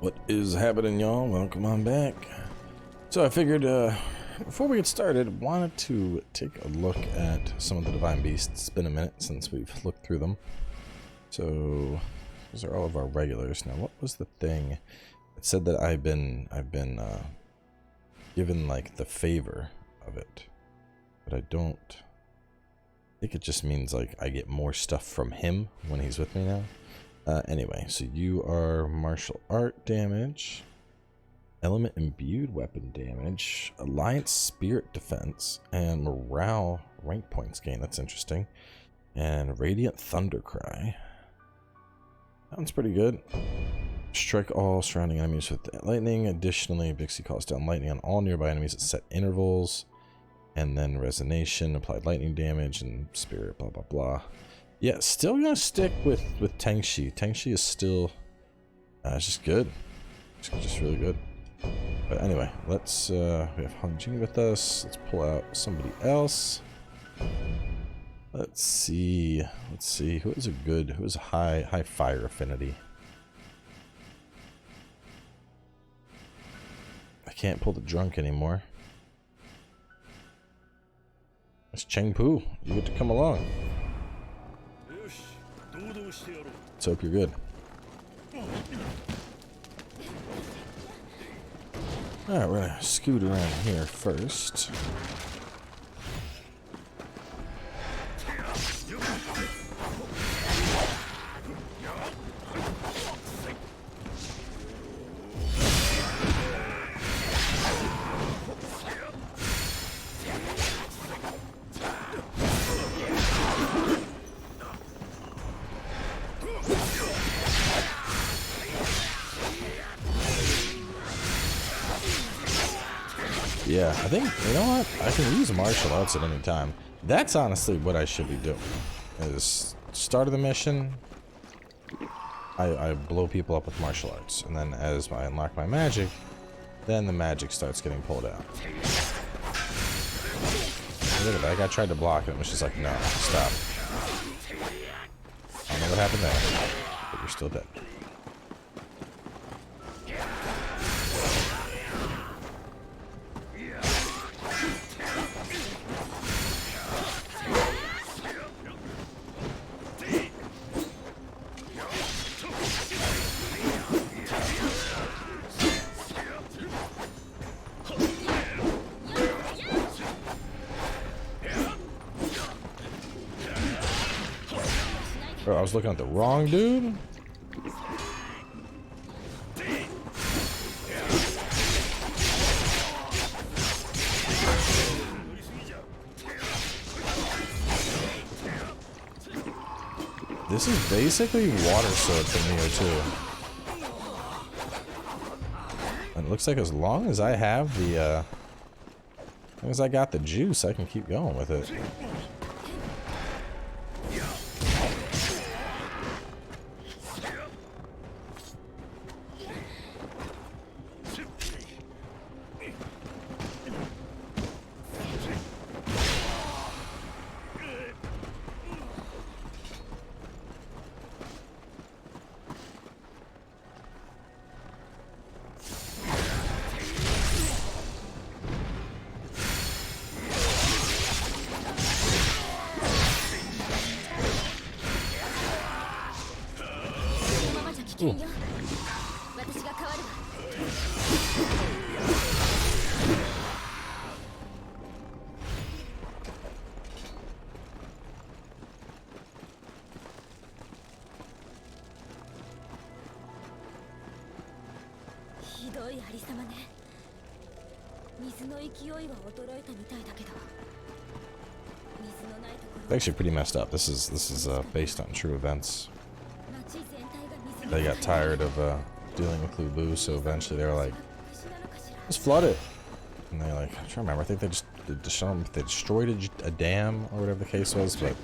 What is happening, y'all? Welcome on back. So I figured before we get started, wanted to take a look at some of the Divine Beasts. It's been a minute since we've looked through them. So those are all of our regulars. Now, what was the thing? It said that I've been given like the favor of it, but I don't. I think it just means like I get more stuff from him when he's with me now. Anyway, so you are martial art damage, element imbued weapon damage, alliance spirit defense, and morale rank points gain. That's interesting. And radiant thundercry. That one's pretty good. Strike all surrounding enemies with lightning. Additionally, Bixie calls down lightning on all nearby enemies at set intervals. And then resonation, applied lightning damage, and spirit, blah, blah, blah. Yeah, still gonna stick with Tengshi. Tengshi is still just good. It's just really good. But anyway, let's we have Han Jing with us. Let's pull out somebody else. Let's see who is a high fire affinity. I can't pull the drunk anymore. It's Cheng Pu. You get to come along. Let's hope you're good. Alright, we're gonna scoot around here first. Yeah, I think, you know what? I can use martial arts at any time. That's honestly what I should be doing. Is start of the mission, I blow people up with martial arts. And then as I unlock my magic, then the magic starts getting pulled out. Look at that, I tried to block it and it was just like, no, stop. I don't know what happened there, but you're still dead. Bro, I was looking at the wrong dude. This is basically water sword for Nioh too. And it looks like as long as I have the, as long as I got the juice, I can keep going with it. Ooh. Actually pretty messed up. This is based on true events. They got tired of dealing with Lu Bu, so eventually they were like, "Just flood it." And they're like, I'm trying to remember. I think they destroyed a dam or whatever the case was, but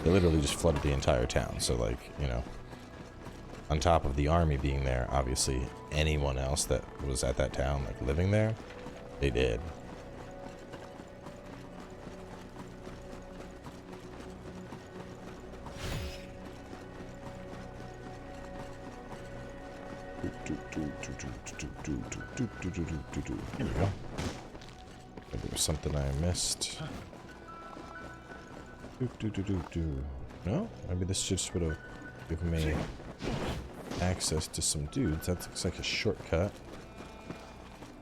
they literally just flooded the entire town. So like, you know, on top of the army being there, obviously anyone else that was at that town, like living there, they did. we go. Maybe there was something I missed. No? Maybe this just would have given me access to some dudes. That looks like a shortcut.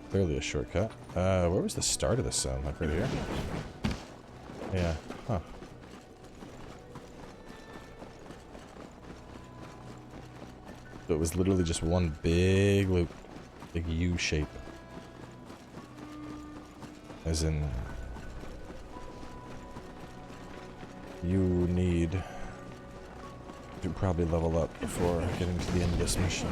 Clearly a shortcut. Where was the start of the zone? Like right here? Yeah. Huh. So it was literally just one big loop. Big U shape. As in... you need to probably level up before getting to the end of this mission.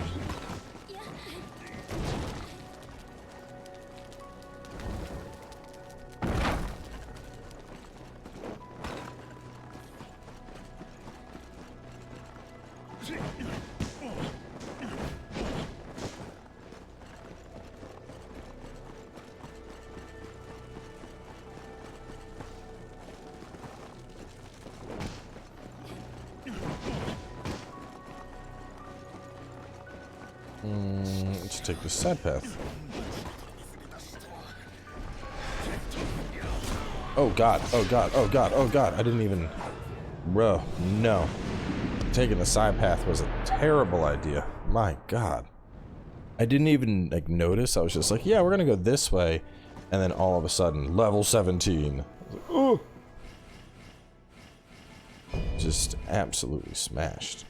Let's take the side path. Oh god, oh god, oh god, oh god. I didn't even... Bro, no. Taking the side path was a terrible idea. My god. I didn't even, like, notice. I was just like, yeah, we're gonna go this way. And then all of a sudden, level 17. Ooh. Just absolutely smashed.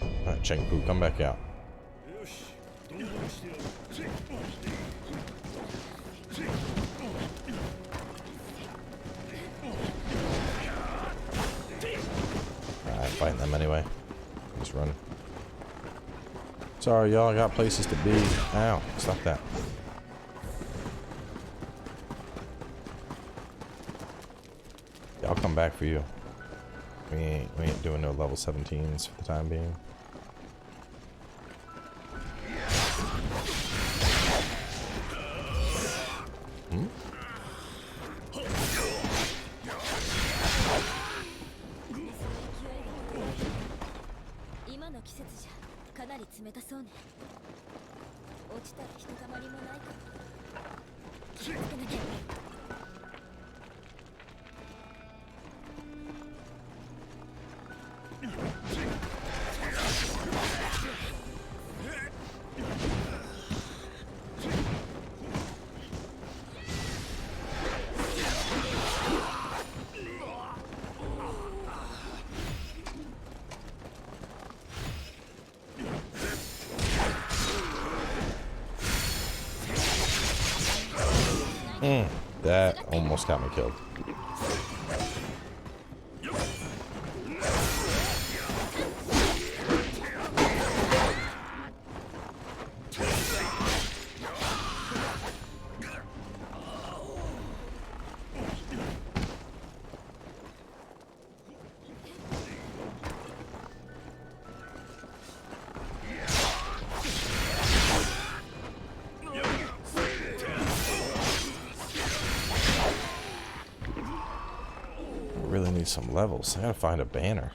Alright, Chengpu, come back out. I'm fighting them anyway. Just run. Sorry, y'all. I got places to be. Ow. Stop that. Yeah, I'll come back for you. We ain't doing no level 17s for the time being. That almost got me killed. Really need some levels. I gotta find a banner.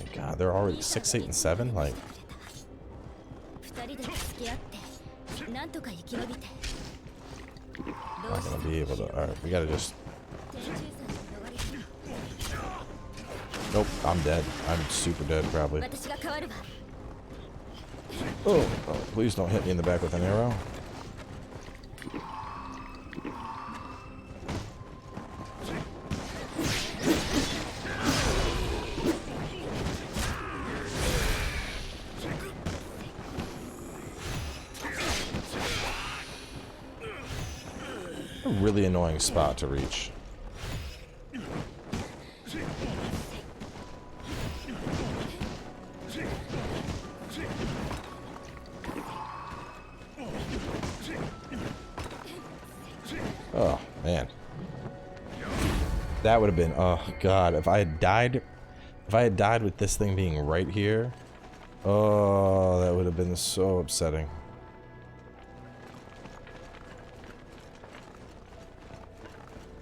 Oh god, they're already 6, 8, and 7? Like... not gonna be able to... Alright, we gotta just... Nope, I'm dead. I'm super dead, probably. Oh, please don't hit me in the back with an arrow. A really annoying spot to reach. Oh, man. That would have been, oh god, if I had died with this thing being right here, oh, that would have been so upsetting.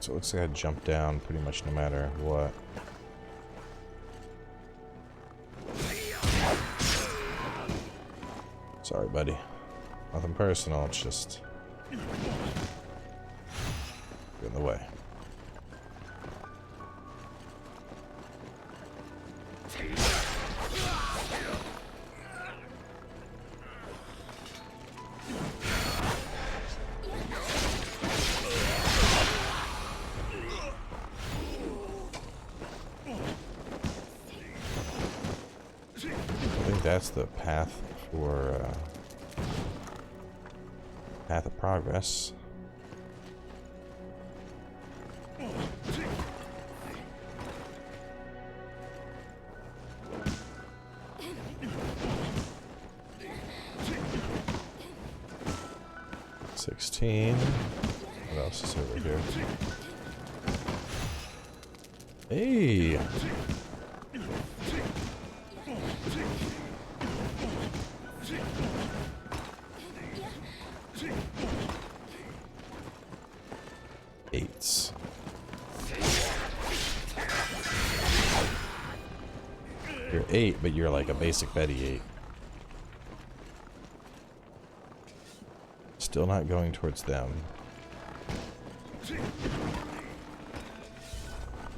So it looks like I jump down pretty much no matter what. Sorry, buddy. Nothing personal, it's just you're in the way. I think that's the path for path of progress. What else is over here? Hey! Eights. You're 8, but you're like a basic Betty 8. Still not going towards them.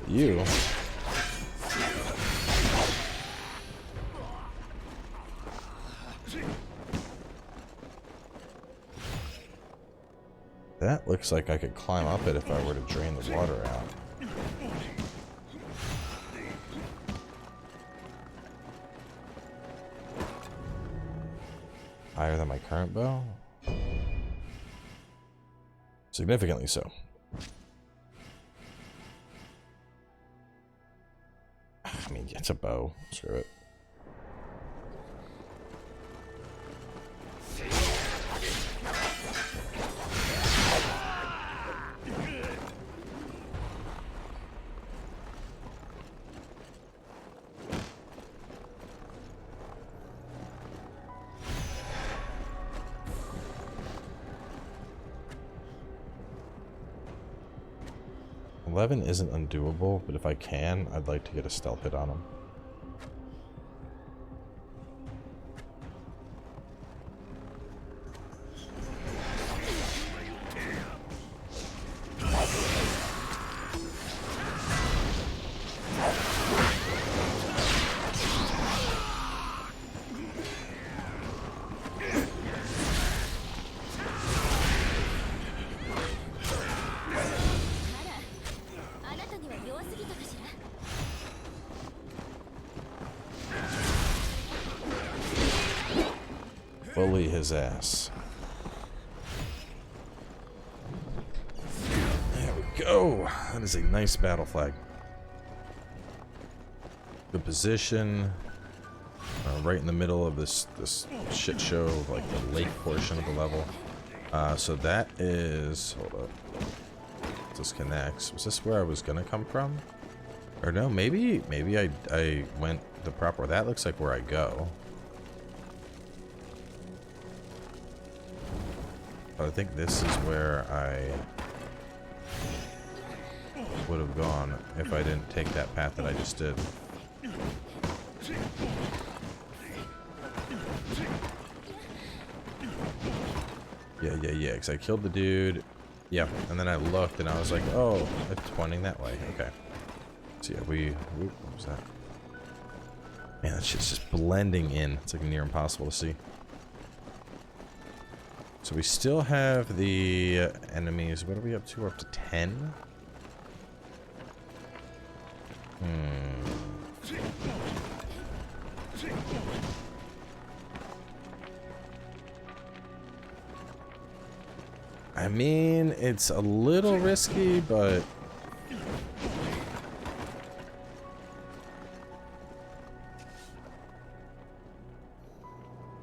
You. That looks like I could climb up it if I were to drain the water out. Higher than my current bow? Significantly so. I mean, it's a bow. Screw it. Eleven isn't undoable, but if I can, I'd like to get a stealth hit on him. Bully his ass. There we go. That is a nice battle flag. Good position. Right in the middle of this shit show, like the lake portion of the level. So that is, hold up. This connects. Was this where I was gonna come from? Or no, maybe I went the proper. That looks like where I go. But I think this is where I would have gone if I didn't take that path that I just did. Yeah, because I killed the dude. Yeah, and then I looked and I was like, oh, it's pointing that way. Okay. So yeah, what was that? Man, that shit's just blending in. It's like near impossible to see. So we still have the enemies. What are we up to? We're up to 10? I mean, it's a little risky, but...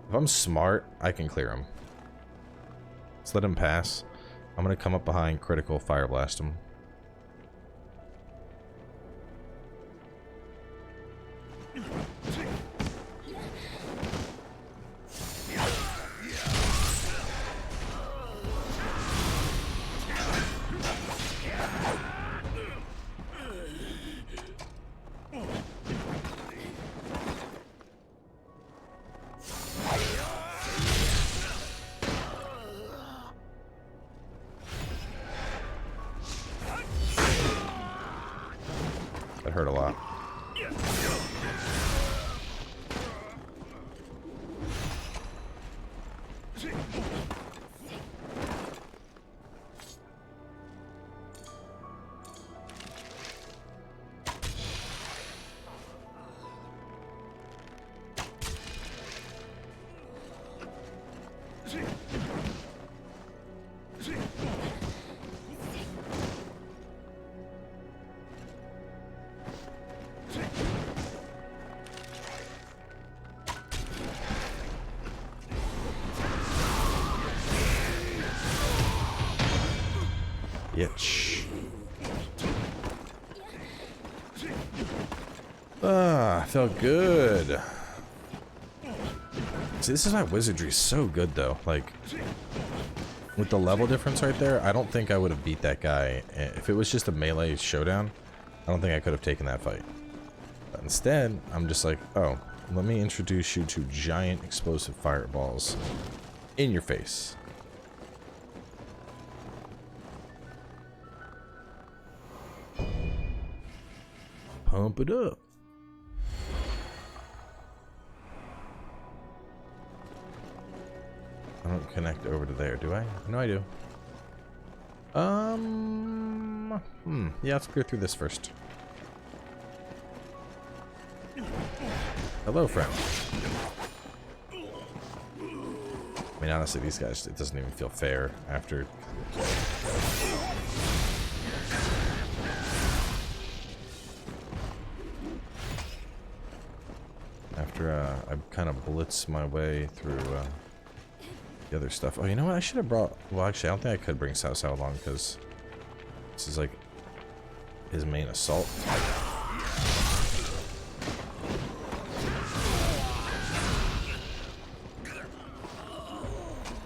if I'm smart, I can clear him. Let's let him pass. I'm gonna come up behind, critical, fire blast him. hurt a lot. Itch. Ah, felt good. See, this is why wizardry is so good, though. Like, with the level difference right there, I don't think I would have beat that guy. If it was just a melee showdown, I don't think I could have taken that fight. But instead, I'm just like, oh, let me introduce you to giant explosive fireballs in your face. Pump it up. I don't connect over to there, do I? No, I do. Yeah, let's clear through this first. Hello, friend. I mean, honestly, these guys, it doesn't even feel fair after... I kind of blitz my way through the other stuff. Oh, you know what? I should have brought... Well, actually, I don't think I could bring Cao Cao along because this is like his main assault.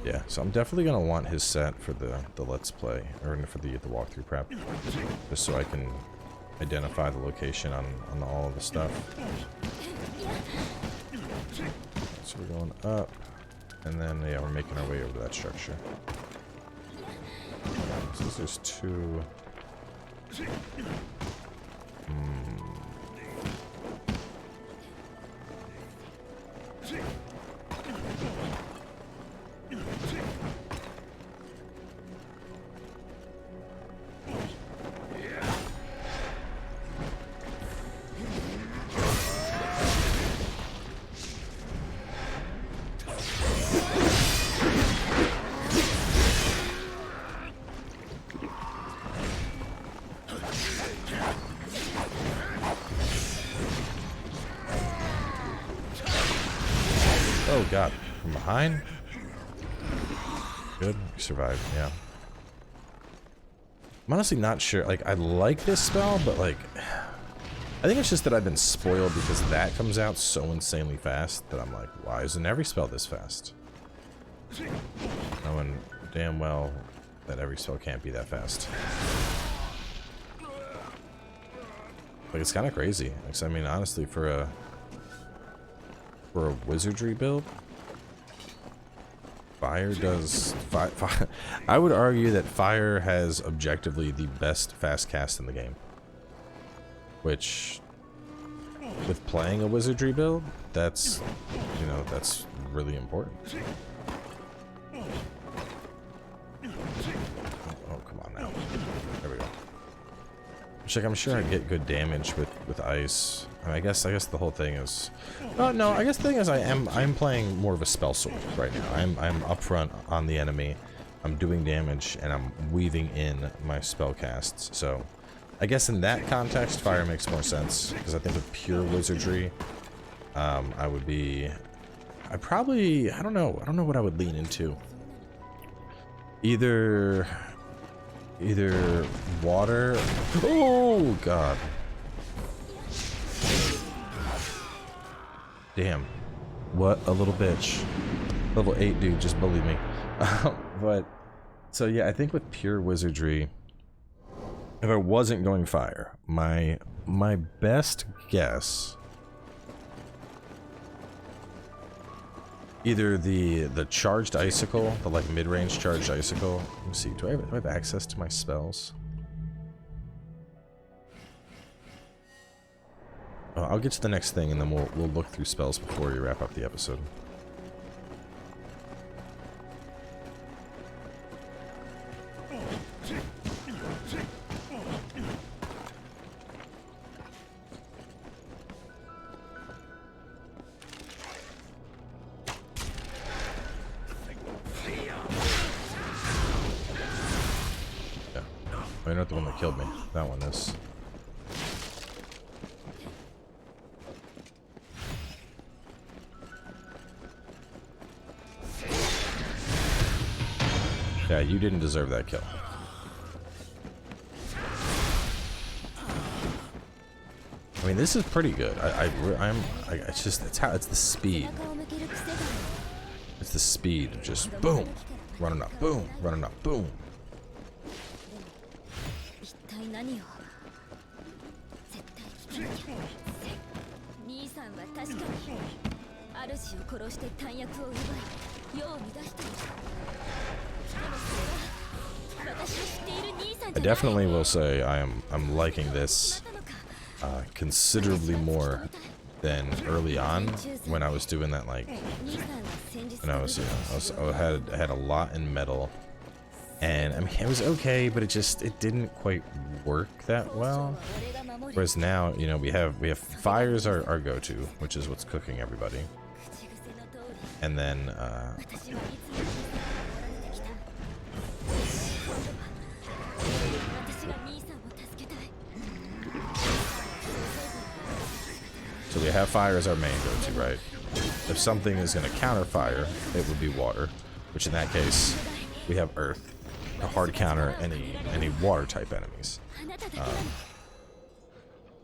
Yeah, so I'm definitely going to want his set for the Let's Play, or for the walkthrough prep, just so I can identify the location on all of the stuff. So we're going up, and then, yeah, we're making our way over to that structure. So there's two... Oh god, from behind? Good, we survived, yeah. I'm honestly not sure, like, I like this spell, but like, I think it's just that I've been spoiled because that comes out so insanely fast that I'm like, why isn't every spell this fast? Knowing damn well that every spell can't be that fast. Like, it's kind of crazy. I mean, honestly, for a wizardry build, fire does... I would argue that fire has objectively the best fast cast in the game. Which, with playing a wizardry build, that's, you know, that's really important. Oh, come on now. There we go. Which, like, I'm sure I'd get good damage with ice. I mean, I guess the whole thing is... no, I guess the thing is I'm playing more of a spell sword right now. I'm up front on the enemy. I'm doing damage, and I'm weaving in my spell casts. So, I guess in that context, fire makes more sense. Because I think with pure wizardry, I would be... I don't know what I would lean into. Either water... Oh, God. Damn. What a little bitch. Level 8 dude just bullied me. But, so yeah, I think with pure wizardry, if I wasn't going fire, my best guess... Either the charged icicle, the like mid-range charged icicle. Let me see, do I have access to my spells? I'll get to the next thing, and then we'll look through spells before we wrap up the episode. You're not the one that killed me. That one is. Yeah, you didn't deserve that kill. I mean, this is pretty good. It's just it's the speed. It's the speed of just boom, running up, boom, running up, boom. I definitely will say I'm liking this considerably more than early on when I was doing that, like when I was, I had a lot in metal, and I mean it was okay, but it didn't quite work that well. Whereas now, you know, we have fire's our go-to, which is what's cooking everybody, and then so we have fire as our main go-to, right? If something is going to counter fire, it would be water, which in that case we have earth to hard counter any water type enemies.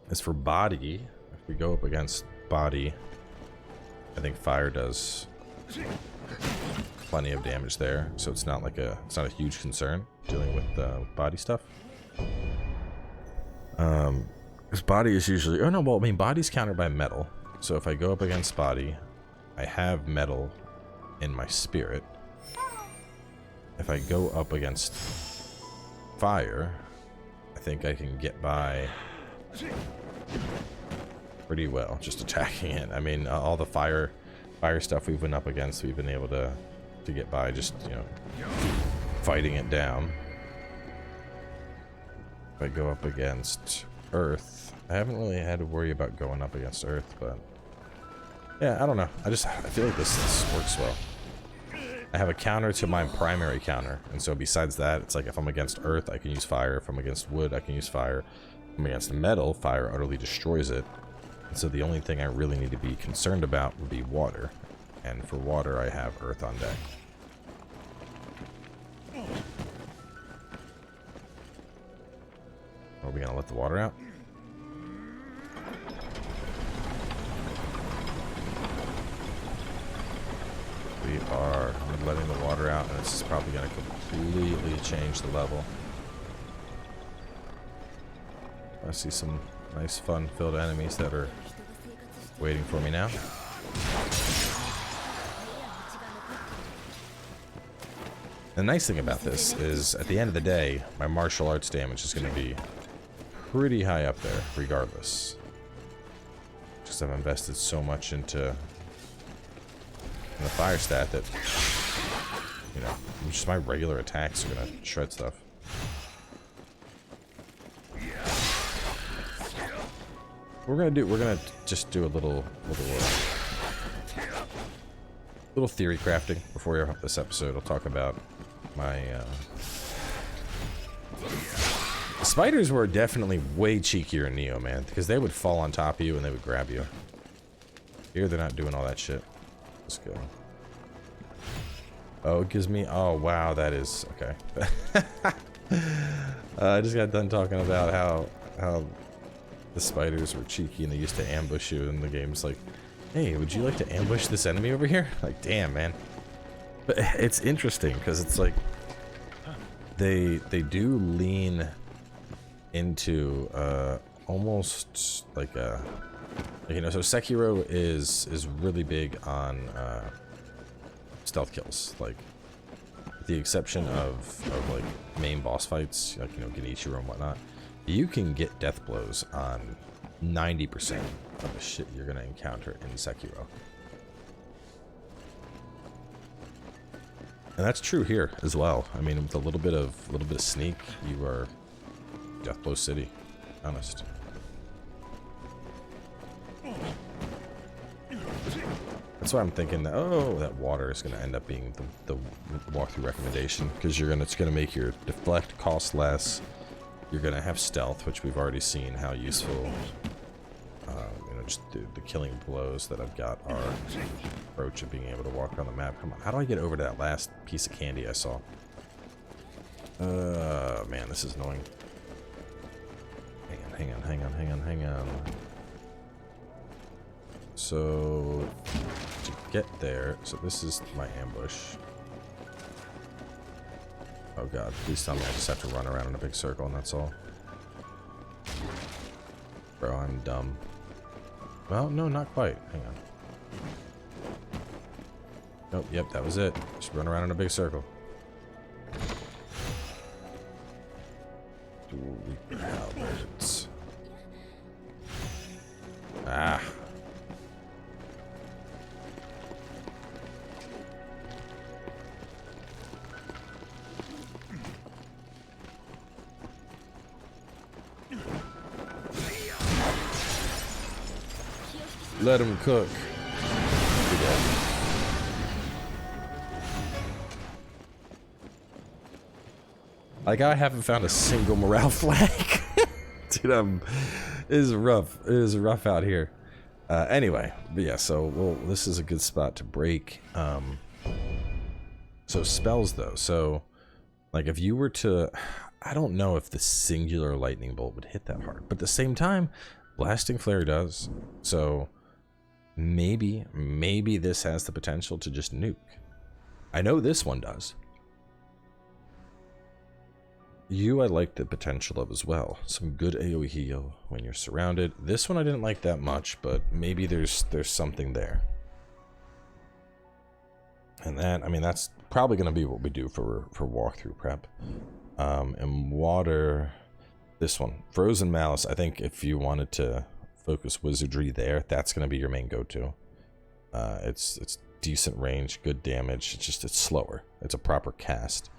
As for body, if we go up against body, I think fire does plenty of damage there, so it's not a huge concern dealing with body stuff. Because body is usually, oh no, well, I mean, body's countered by metal, so if I go up against body, I have metal in my spirit. If I go up against fire, I think I can get by pretty well just attacking it. I mean, all the fire stuff we've been up against, we've been able to get by just, you know, fighting it down. If I go up against earth, I haven't really had to worry about going up against earth, but yeah, I don't know. I feel like this works well. I have a counter to my primary counter, and so besides that, it's like if I'm against earth, I can use fire. If I'm against wood, I can use fire. If I'm against metal, fire utterly destroys it. And so the only thing I really need to be concerned about would be water. And for water, I have earth on deck. Are we gonna let the water out? We are letting the water out, and this is probably going to completely change the level. I see some nice fun-filled enemies that are waiting for me now. The nice thing about this is, at the end of the day, my martial arts damage is going to be pretty high up there, regardless. Just I've invested so much into the fire stat that, you know, just my regular attacks are gonna shred stuff. We're gonna just do a little theory crafting before we wrap up this episode. I'll talk about my spiders were definitely way cheekier in Nioh, man, because they would fall on top of you and they would grab you. Here they're not doing all that shit. Let's go. Oh, it gives me... Oh, wow, that is... Okay. I just got done talking about how the spiders were cheeky and they used to ambush you, and the game's like, hey, would you like to ambush this enemy over here? Like, damn, man. But it's interesting, because it's like... They do lean into almost like a... You know, so Sekiro is really big on stealth kills, like with the exception of like main boss fights, like, you know, Genichiro and whatnot. You can get death blows on 90% of the shit you're gonna encounter in Sekiro. And that's true here as well. I mean, with a little bit of sneak, you are Deathblow City. Honest. That's why I'm thinking that, oh, that water is going to end up being the walkthrough recommendation, because it's going to make your deflect cost less. You're going to have stealth, which we've already seen how useful. You know, just the killing blows that I've got are approach of being able to walk around the map. Come on, how do I get over to that last piece of candy I saw? Man, this is annoying. Hang on. So, to get there, so this is my ambush. Oh god, please tell me I just have to run around in a big circle and that's all. Bro, I'm dumb. Well, no, not quite. Hang on. Nope, yep, that was it. Just run around in a big circle. Reaper halberds. Ah. Let him cook. Like, I haven't found a single morale flag. Dude, it is rough. It is rough out here. Anyway, but yeah, so, well, this is a good spot to break. So spells, though. So, like, if you were to... I don't know if the singular lightning bolt would hit that hard. But at the same time, blasting flare does. So, maybe this has the potential to just nuke. I know this one does. I like the potential of as well. Some good AoE heal when you're surrounded. This one I didn't like that much, but maybe there's something there. And that, I mean, that's probably going to be what we do for walkthrough prep. And water, this one, Frozen Malice. I think if you wanted to focus wizardry there, that's going to be your main go-to. It's decent range, good damage. It's slower. It's a proper cast.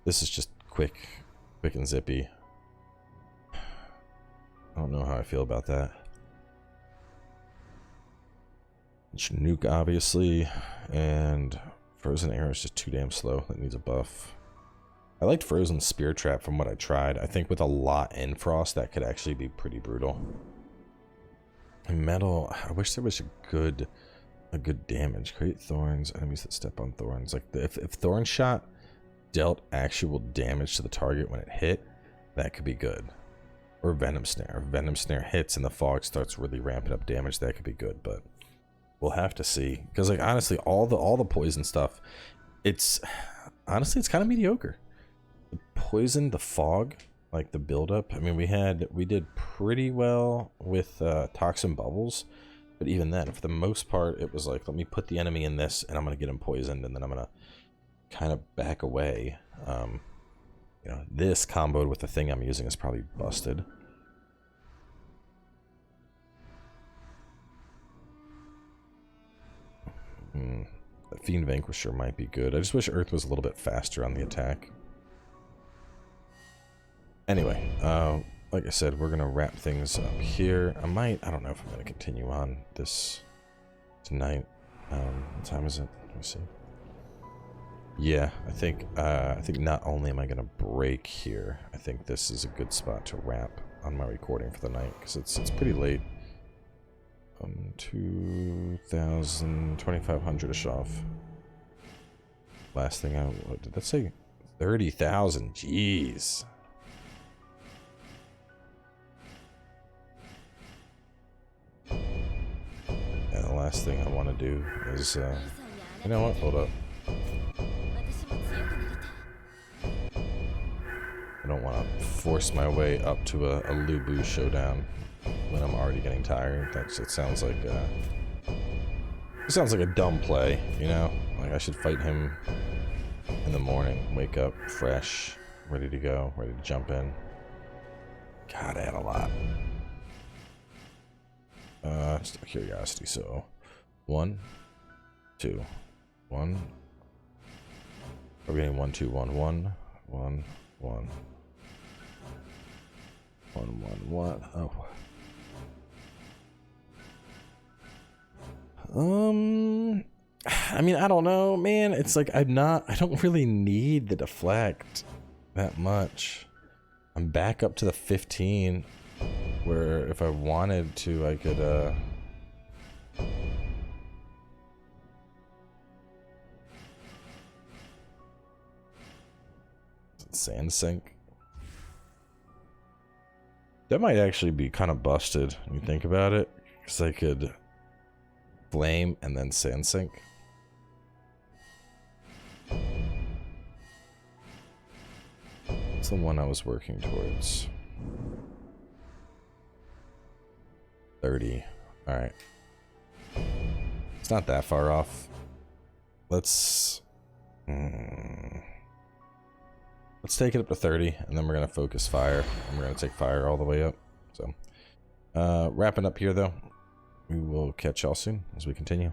This is just quick and zippy. I don't know how I feel about that. Nuke, obviously, and Frozen Arrow is just too damn slow. That needs a buff. I liked Frozen Spear Trap from what I tried. I think with a lot in Frost, that could actually be pretty brutal. And Metal, I wish there was a good damage. Create thorns, enemies that step on thorns. Like, if Thorn Shot dealt actual damage to the target when it hit, that could be good. Or Venom Snare. If Venom Snare hits and the fog starts really ramping up damage, that could be good, but we'll have to see. Because, like, honestly, all the poison stuff, it's kind of mediocre. The poison, the fog, like the buildup. I mean, we did pretty well with toxin bubbles, but even then, for the most part, it was like, let me put the enemy in this, and I'm gonna get him poisoned, and then I'm gonna kind of back away. You know, this comboed with the thing I'm using is probably busted. The Fiend Vanquisher might be good. I just wish Earth was a little bit faster on the attack. Anyway, like I said, we're gonna wrap things up here. I don't know if I'm gonna continue on this tonight. What time is it? Let me see. Yeah, I think not only am I gonna break here, I think this is a good spot to wrap on my recording for the night, because it's pretty late. 2,000, 2,500-ish off. Last thing what did that say? 30,000. Jeez. And the last thing I want to do is, you know what? Hold up. I don't want to force my way up to a Lubu showdown when I'm already getting tired. It sounds like a dumb play, you know? Like, I should fight him in the morning, wake up fresh, ready to go, ready to jump in. God, I had a lot. still curiosity. So 1, 2, 1. We're getting 1, 2, 1, 1, 1, 1, 1, 1, 1. Oh. I mean, I don't know, man. It's like I don't really need the deflect that much. I'm back up to the 15, where if I wanted to, I could, sand sink. That might actually be kind of busted when you think about it, because I could flame and then sand sink. That's the one I was working towards. 30. All right. It's not that far off. Let's take it up to 30, and then we're gonna focus fire, and we're gonna take fire all the way up. So, wrapping up here though. We will catch y'all soon as we continue.